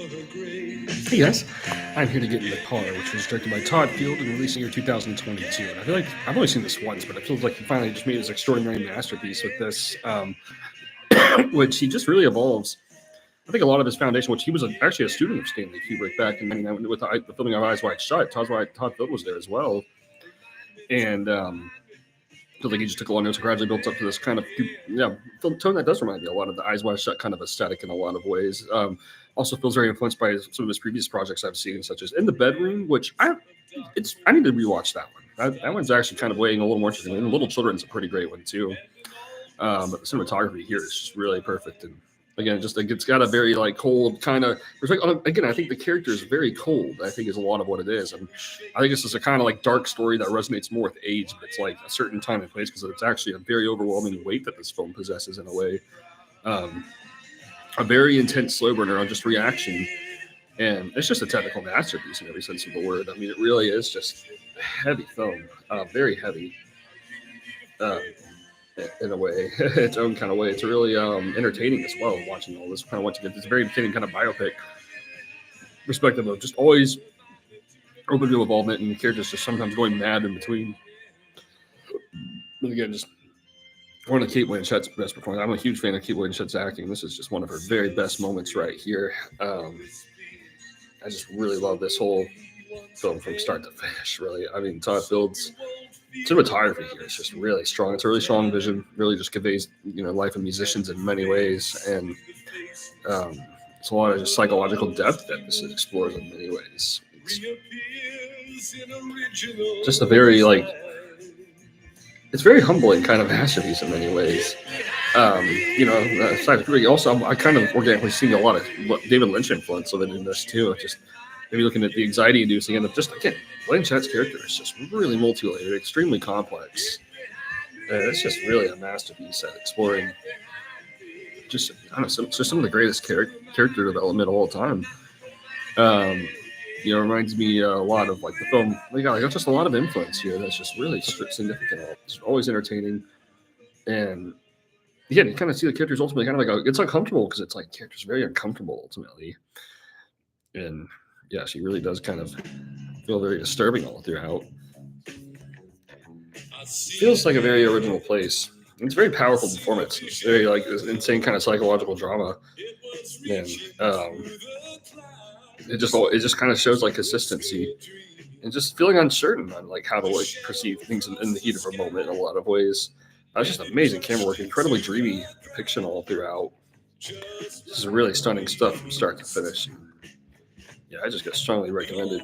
Hey guys, I'm here to get in the car, which was directed by Todd Field and released in the year 2022. And I feel like I've only seen this once, but it feels like he finally just made his extraordinary masterpiece with this, which he just really evolves. I think a lot of his foundation, which he was actually a student of Stanley Kubrick back in '99 with the filming of Eyes Wide Shut. Todd Field was there as well, and I feel like he just took a long notes and gradually built up to this kind of film tone that does remind me a lot of the Eyes Wide Shut kind of aesthetic in a lot of ways. Also feels very influenced by some of his previous projects I've seen, such as In the Bedroom, which I need to rewatch that one. That one's actually kind of weighing a little more interesting. And Little Children's a pretty great one too. But the cinematography here is just really perfect. And again, just like it's got a very like cold kind of. Again, I think the character is very cold. I think is a lot of what it is, and I think it's just a kind of like dark story that resonates more with age. But it's like a certain time and place because it's actually a very overwhelming weight that this film possesses in a way. Um, a very intense slow burner on just reaction, and it's just a technical masterpiece in every sense of the word. I mean, it really is just a heavy film, very heavy. Uh, in a way, its own kind of way. It's really entertaining as well. Watching all this kind of once again, it's a very entertaining kind of biopic perspective of just always open to involvement and characters just sometimes going mad in between. But again, just one of Kate Blanchett's best performances. I'm a huge fan of Kate Blanchett's acting. This is just one of her very best moments right here. I just really love this whole film from start to finish. Really, I mean, Todd Field's cinematography here is just really strong. It's a really strong vision. Really, just conveys life of musicians in many ways, and it's a lot of just psychological depth that this explores in many ways. It's just a very it's very humbling kind of masterpiece in many ways. Aside from also, I kind of organically seeing a lot of David Lynch influence of it in this too. Just maybe looking at the anxiety-inducing end of just again, Blanchett's character is just really multi-layered, extremely complex. It's just really a masterpiece at exploring just some of the greatest character development of all time. Reminds me a lot of like the film. They got just a lot of influence here that's just really significant. It's always entertaining, and again, you kind of see the characters ultimately kind of like it's uncomfortable because it's like characters very uncomfortable ultimately, and yeah, she really does kind of feel very disturbing all throughout. Feels like a very original place. It's a very powerful performance. It's very like this insane kind of psychological drama, and it just kind of shows like consistency and just feeling uncertain on like how to like perceive things in the heat of a moment in a lot of ways. It's just amazing camera work, incredibly dreamy depiction all throughout. This is really stunning stuff from start to finish. Yeah, I just get strongly recommended.